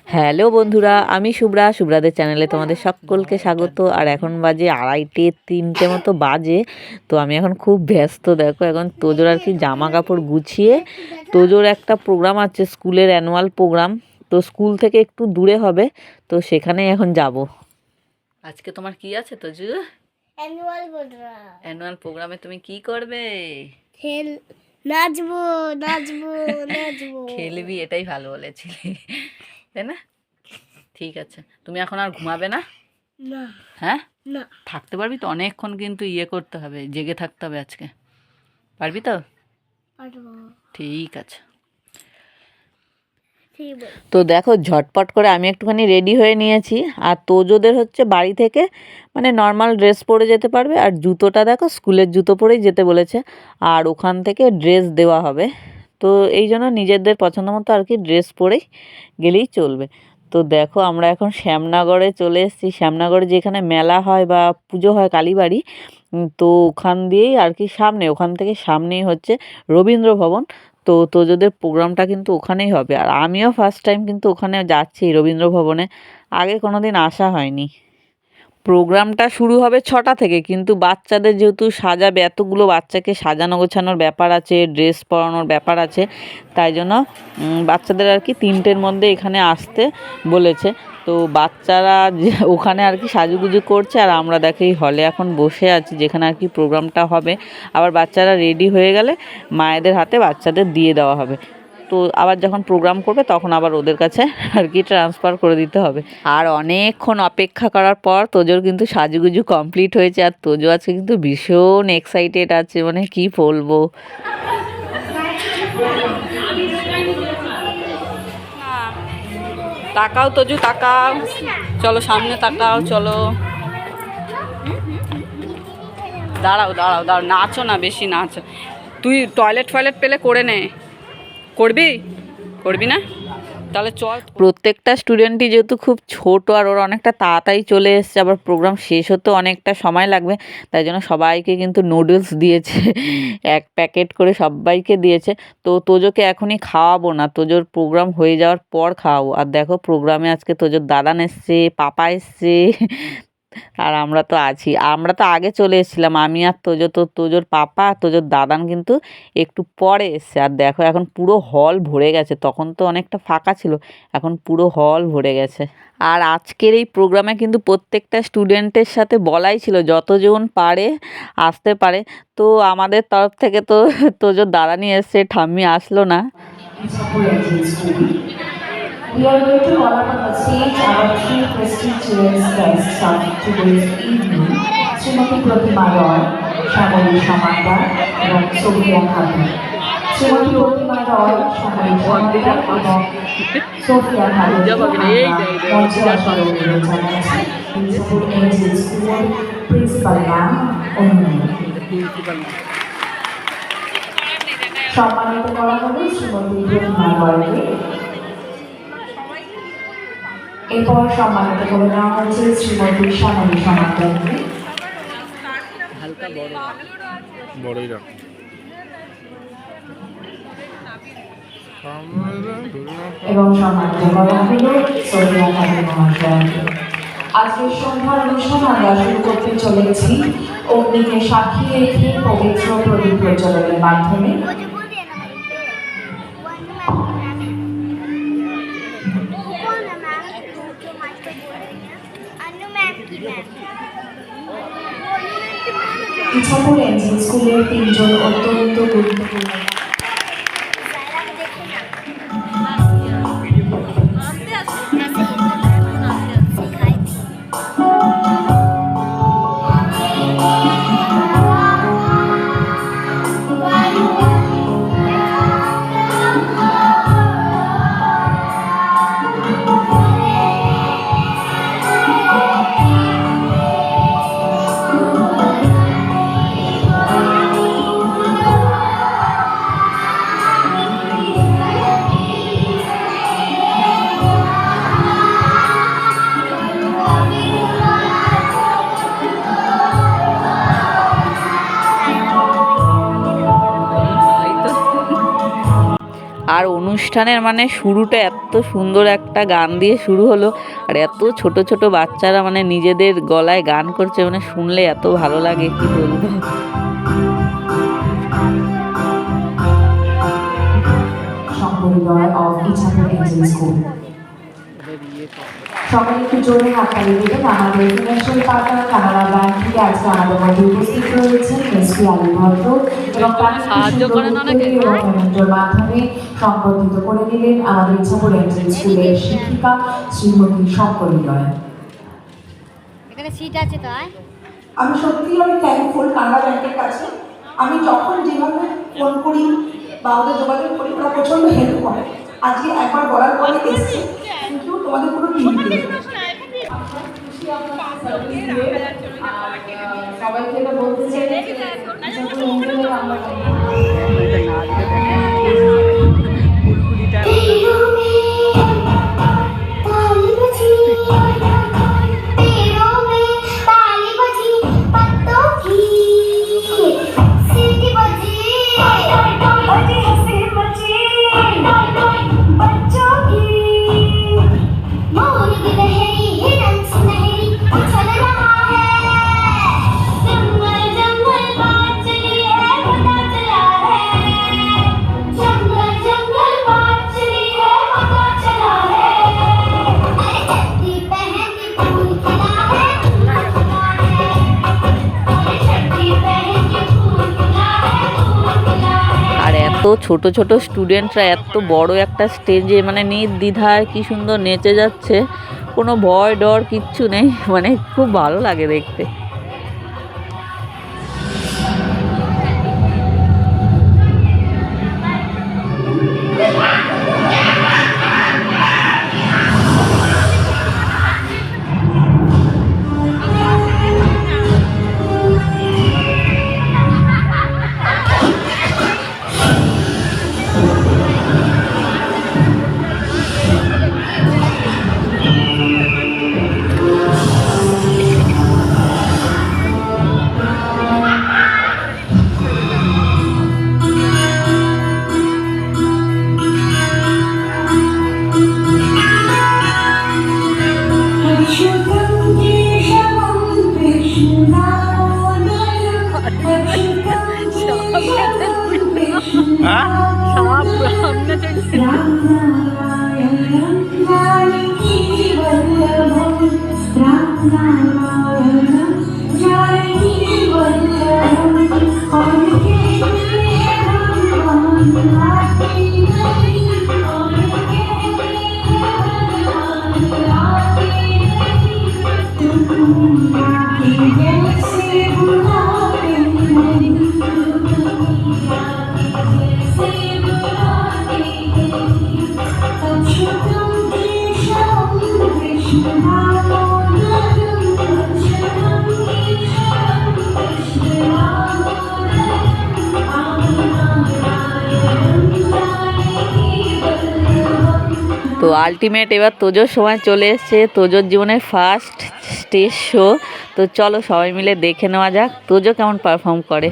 Hello বন্ধুরা, আমি শুভ্রাদের চ্যানেলে তোমাদের সকলকে স্বাগত। আর এখন বাজে 2:30-3টে মতো বাজে। তো আমি এখন খুব ব্যস্ত। দেখো এখন তোজোর আর কি জামা কাপড় গুছিয়ে, তোজোর একটা প্রোগ্রাম আছে, স্কুলের অ্যানুয়াল প্রোগ্রাম। তো স্কুল থেকে একটু দূরে হবে, তো সেখানেই এখন যাব। আজকে তোমার কি আছে তোজো? অ্যানুয়াল প্রোগ্রামে তুমি কি করবে? নাচবো নাচবো নাচবো। খেলবি, এটাই ভালো বলেছিলি, তাই না? ঠিক আছে, তুমি এখন আর ঘুমাবে না? না হ্যাঁ, না থাকতে পারবি তো? অনেকক্ষণ কিন্তু করতে হবে, জেগে থাকতে হবে আজকে। পারবি তো? পারবো। ঠিক আছে। ঠিক বল। তো দেখো ঝটপট করে আমি একটুখানি রেডি হয়ে নিয়েছি। আর তোজোদের হচ্ছে বাড়ি থেকে মানে নর্মাল ড্রেস পরে যেতে পারবে। আর জুতোটা দেখো স্কুলের জুতো পরেই যেতে বলেছে। আর ওখান থেকে ড্রেস দেওয়া হবে। তো এই জন্য নিজেদের পছন্দ মতো আর কি ড্রেস পরেই গেলেই চলবে। তো দেখো আমরা এখন শ্যামনগরে চলে এসেছি। শ্যামনগরে যেখানে মেলা হয় বা পুজো হয় কালীবাড়ি, তো ওখান দিয়েই আর কি সামনে, ওখান থেকে সামনেই হচ্ছে রবীন্দ্র ভবন। তো তোজোদের প্রোগ্রামটা কিন্তু ওখানেই হবে। আর আমিও ফার্স্ট টাইম কিন্তু ওখানে যাচ্ছি, রবীন্দ্র ভবনে। আগে কোনো দিন আসা হয়নি। প্রোগ্রামটা শুরু হবে 6টা থেকে, কিন্তু বাচ্চাদের যেহেতু সাজাবে, এতগুলো বাচ্চাকে সাজানো গোছানোর ব্যাপার আছে, ড্রেস পরানোর ব্যাপার আছে, তাই জন্য বাচ্চাদের আর কি 3টের মধ্যে এখানে আসতে বলেছে। তো বাচ্চারা যে ওখানে আর কি সাজুগুজু করছে, আর আমরা দেখি হলে এখন বসে আছি যেখানে আর কি প্রোগ্রামটা হবে। আবার বাচ্চারা রেডি হয়ে গেলে মায়েদের হাতে বাচ্চাদের দিয়ে দেওয়া হবে। তো আবার যখন প্রোগ্রাম করবে তখন আবার ওদের কাছে আর কি ট্রান্সফার করে দিতে হবে। আর অনেকক্ষণ অপেক্ষা করার পর তোজোর কিন্তু সাজুগুজু কমপ্লিট হয়েছে। আর তোজো আজকে কিন্তু ভীষণ এক্সাইটেড আছে, মানে কি বলবো। তাকাও তোজো, তাকাও, চলো সামনে তাকাও, চলো। দাঁড়াও দাঁড়াও দাঁড়াও, নাচো না, বেশি নাচো। তুই টয়লেট পেলে করে নে। করবি? করবি না? তাহলে চল। প্রত্যেকটা স্টুডেন্টই যেহেতু খুব ছোট, আর ওরা অনেকটা তাড়াতাড়ি চলে এসছে, আবার প্রোগ্রাম শেষ হতে অনেকটা সময় লাগবে, তাই জন্য সবাইকে কিন্তু নুডলস দিয়েছে, এক প্যাকেট করে সবাইকে দিয়েছে। তো তোজোকে এখনই খাওয়াবো না, তোজোর প্রোগ্রাম হয়ে যাওয়ার পর খাওয়াবো। আর দেখো প্রোগ্রামে আজকে তোজোর দাদান এসছে, পাপা এসছে, আর আমরা তো আছি। আমরা তো আগে চলে এসেছিলাম, আমি আর তোজো। তো তোজোর পাপা আর তোজোর দাদান কিন্তু একটু পরে এসছে। আর দেখো এখন পুরো হল ভরে গেছে, তখন তো অনেকটা ফাঁকা ছিল, এখন পুরো হল ভরে গেছে। আর আজকের এই প্রোগ্রামে কিন্তু প্রত্যেকটা স্টুডেন্টের সাথে বলাই ছিল যতজন পারে আসতে পারে। তো আমাদের তরফ থেকে তো তোজোর দাদা নিয়ে এসছে, ঠাম্মি আসলো না। We are going to call upon the stage our three prestigious guests of today's evening, Srimati Pratima Roy, Shamoli Shamanda, and Sophia Khatun. Srimati Pratima Roy, Shamoli Shamanda, and Sophia Khatun. মঞ্চে আসলে জানাচ্ছি principal angel স্কুলের principal ma'am অনুমোদন। সম্মানিত করা হলো শ্রীমতী প্রতিমা রয়কে। এরপর সম্মানিত করে নেওয়া হয়েছে শ্রীমতী শ্যামলী সমাজকে এবং সম্মানিত করা হলো সোফিয়া খাতুন মহাশয়কে। আজকের সন্ধ্যার অনুষ্ঠান আমরা শুরু করতে চলেছি অগ্নিকে সাক্ষী রেখে পবিত্র প্রদীপ প্রজ্বলনের মাধ্যমে। ইছাপুর এনজেল স্কুলের 3জন অত্যন্ত গুরুত্বপূর্ণ অনুষ্ঠানের মানে শুরুটা এত সুন্দর একটা গান দিয়ে শুরু হলো, আর এত ছোট ছোট বাচ্চারা মানে নিজেদের গলায় গান করছে, মানে শুনলে এত ভালো লাগে কি বলবো। সম্পরিদয় অফ ইছাপুর এঞ্জেল স্কুল। সবাই একটু জোরে হাততালি দেবেন। আমাদের ফিনান্সিয়াল পার্টনার কানাড়া ব্যাংক থেকে আজকে আমাদের মধ্যে উপস্থিত রয়েছেন এসপি আলী ভদ্র এবং তাকে পেমেন্টের মাধ্যমে সম্বর্ধিত করে দিলেন আমাদের ইছাপুর এঞ্জেল স্কুলের শিক্ষিকা শ্রীমতী সম্পরিদয়। এখানে সিট আছে তো আমি সত্যিই অনেক থ্যাঙ্কফুল কানাড়া ব্যাংকের কাছে। আমি যখন যেভাবে ফোন করি বা ওদের যোগাযোগ করি ওরা প্রচণ্ড হেল্প করে। আজকে একবার বলার পরে এসছে, কিন্তু তোমাদের কোনো টিম নেই। সবাইকে তো বলতে চাই এত ছোট ছোট স্টুডেন্টরা এত বড় একটা স্টেজে মানে নির্দ্বিধায় কি সুন্দর নেচে যাচ্ছে, কোনো ভয় ডর কিচ্ছু নেই, মানে খুব ভালো লাগে দেখতে। তো আলটিমেট এবার তোজোর সময় চলে এসছে, তোজোর জীবনের ফার্স্ট স্টেজ শো। তো চলো সবাই মিলে দেখে নেওয়া যাক তোজো কেমন পারফর্ম করে।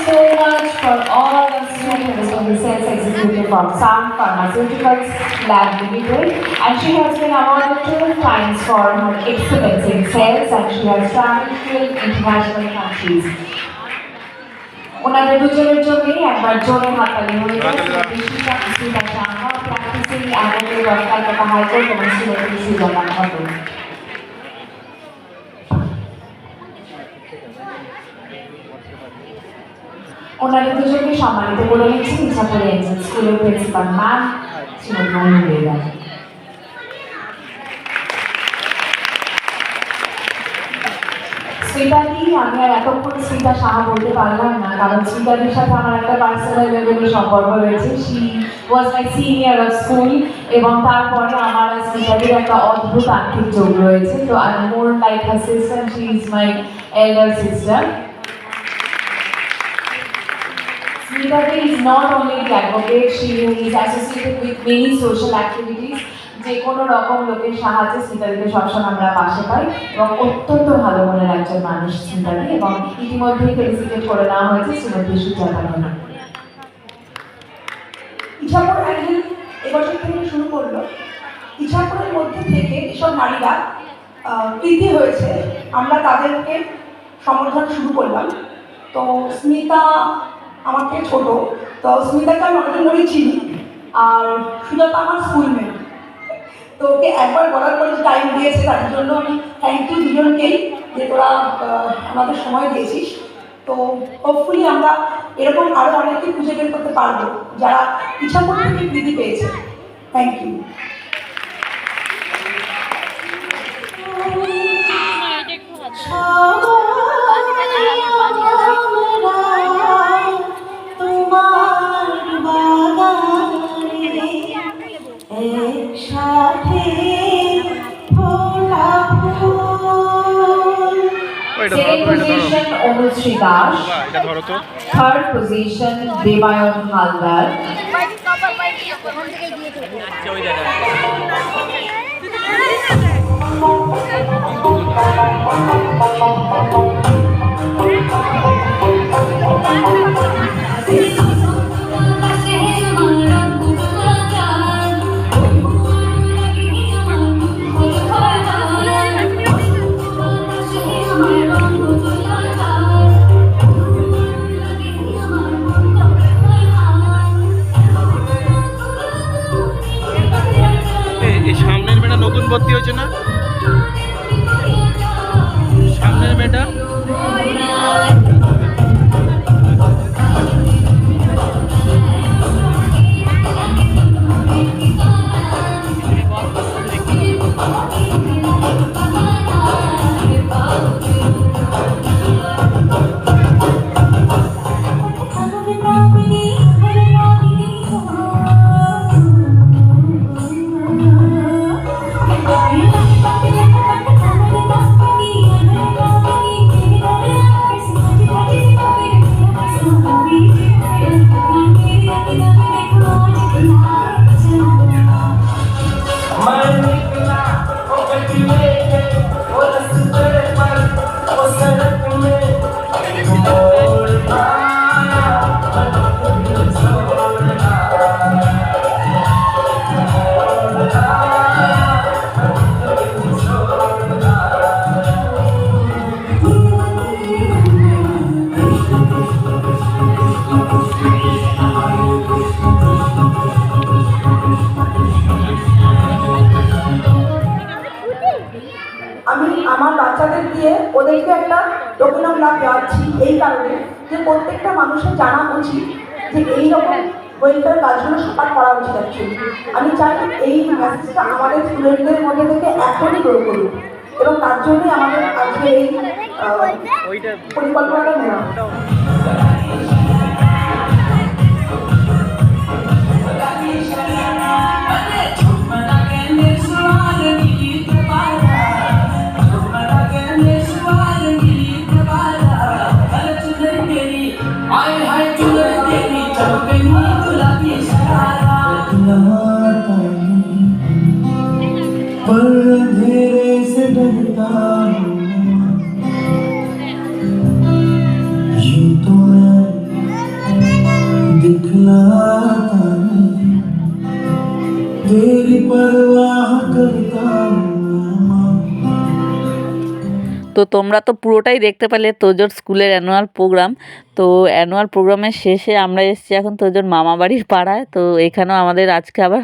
so much for all the students in the sales executive from Sun Pharmaceuticals Lab Limited, and she has been awarded 12 times for her excellence in sales, and she has traveled to international countries. ওনাদের দুজনের জন্যই একবার জোরে হাততালি হয়ে যায় Smita Shah, practising advocate of Kolkata high court এবং শ্রীমতী সুজনা খাতুন। ওনাদের দুজনকে সম্মানিত করে নিচ্ছেন ইচ্ছাপুর এনজেল স্কুলের প্রিন্সিপাল ম্যাম শ্রীমতী মনু বেগম। স্মিতাদি, আমি আর এতক্ষণ স্মিতা সাহা বলতে পারলাম না, কারণ স্মিতাদির সাথে আমার একটা পার্সোনাল লেভেলের সম্পর্ক রয়েছে। She was my senior of school, এবং তারপরে আমার আর স্মিতাদির একটা অদ্ভুত আর্থিক যোগ রয়েছে। তো I am more like her sister, she is my elder sister. Smita is not only the advocate, she is associated with many social activities. যে কোনো রকম লোকের সাহায্যে স্মিতাদিকে সবসময় আমরা পাশে পাই, এবং অত্যন্ত ভালো মনের একজন মানুষ স্মিতাদি, এবং ইতিমধ্যেই ফেলিসিটেট করে নেওয়া হয়েছে শ্রীমতী সুজাতা খাতুন। ইছাপুর অ্যাঞ্জেল এবছর থেকে শুরু করলো। ইছাপুরের মধ্যে থেকে যেসব নারীরা বৃদ্ধি হয়েছে, আমরা তাদেরকে সম্বোধন শুরু করলাম। তো স্মিতা আমার থেকে ছোটো, তো স্মিতাকে আমি অনেক মনে চিনি, আর সুজাতা আমার স্কুলমেট। তো ওকে একবার বলার পরে যে টাইম দিয়েছে, তার জন্য আমি থ্যাংক ইউ দুজনকেই, যে তোরা আমাদের সময় দিয়েছিস। তো হোপফুলি আমরা এরকম আরও অনেককে খুঁজে বের করতে পারবো যারা ইছাপুর থেকে বৃদ্ধি পেয়েছে। Thank you. Second position Anushree Das, third position Devayan Haldar, সামনের মেয়েটা নতুন ভর্তি হয়েছে না, সামনের মেয়েটা আমি আমার বাচ্চাদের দিয়ে ওদেরকে একটা টোকেন অফ লাভ দেওয়াচ্ছি, এই কারণে যে প্রত্যেকটা মানুষের জানা উচিত যে এইরকম ওয়েলফেয়ার কাজগুলো সবার করা উচিত। অ্যাকচুয়ালি আমি চাই এই মেসেজটা আমাদের স্টুডেন্টদের মধ্যে থেকে এখনই গ্রো করুক, এবং তার জন্যই আমাদের আজকে এই পরিকল্পনাটা নেওয়া। पर अंधेरे से डरता हूँ, यूं तो मैं पिघलाता नहीं, तेरी परवाह करता हूँ मैं। তো তোমরা তো পুরোটাই দেখতে পেলে তোজোর স্কুলের অ্যানুয়াল প্রোগ্রাম। তো অ্যানুয়াল প্রোগ্রামের শেষে আমরা এসেছি এখন তোজোর মামা বাড়ির পাড়ায়। তো এখানেও আমাদের আজকে আবার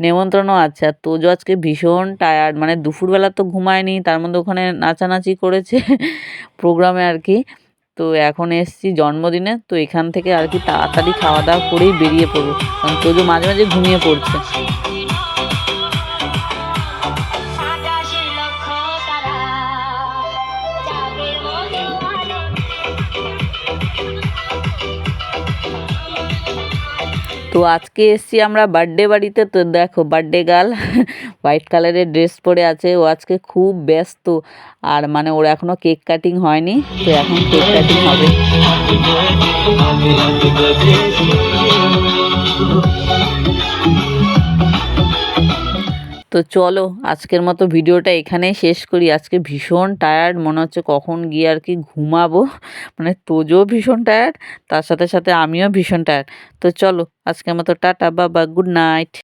নেমন্ত্রণও আছে। আর তোজো আজকে ভীষণ টায়ার্ড, মানে দুপুরবেলা তো ঘুমায়নি, তার মধ্যে ওখানে নাচানাচি করেছে প্রোগ্রামে আর কি। তো এখন এসেছি জন্মদিনে, তো এখান থেকে আর কি তাড়াতাড়ি খাওয়া দাওয়া করেই বেরিয়ে পড়বো, কারণ তোজো মাঝে মাঝে ঘুমিয়ে পড়ছে। তো আজকে এসছি আমরা বার্থডে বাড়িতে। তো দেখো বার্থডে গার্ল হোয়াইট কালারের ড্রেস পরে আছে, ও আজকে খুব ব্যস্ত। আর মানে ওর এখনো কেক কাটিং হয়নি, তো এখন কেক কাটিং হবে। তো চলো আজকের মতো ভিডিওটা এখানেই শেষ করি। আজকে ভীষণ টায়ার্ড, মনে হচ্ছে কখন গিয়ে আর কি ঘুমাবো। মানে তোজও ভীষণ টায়ার্ড, তার সাথে সাথে আমিও ভীষণ টায়ার্ড। তো চলো আজকের মতো টাটা, বাবা, গুড নাইট।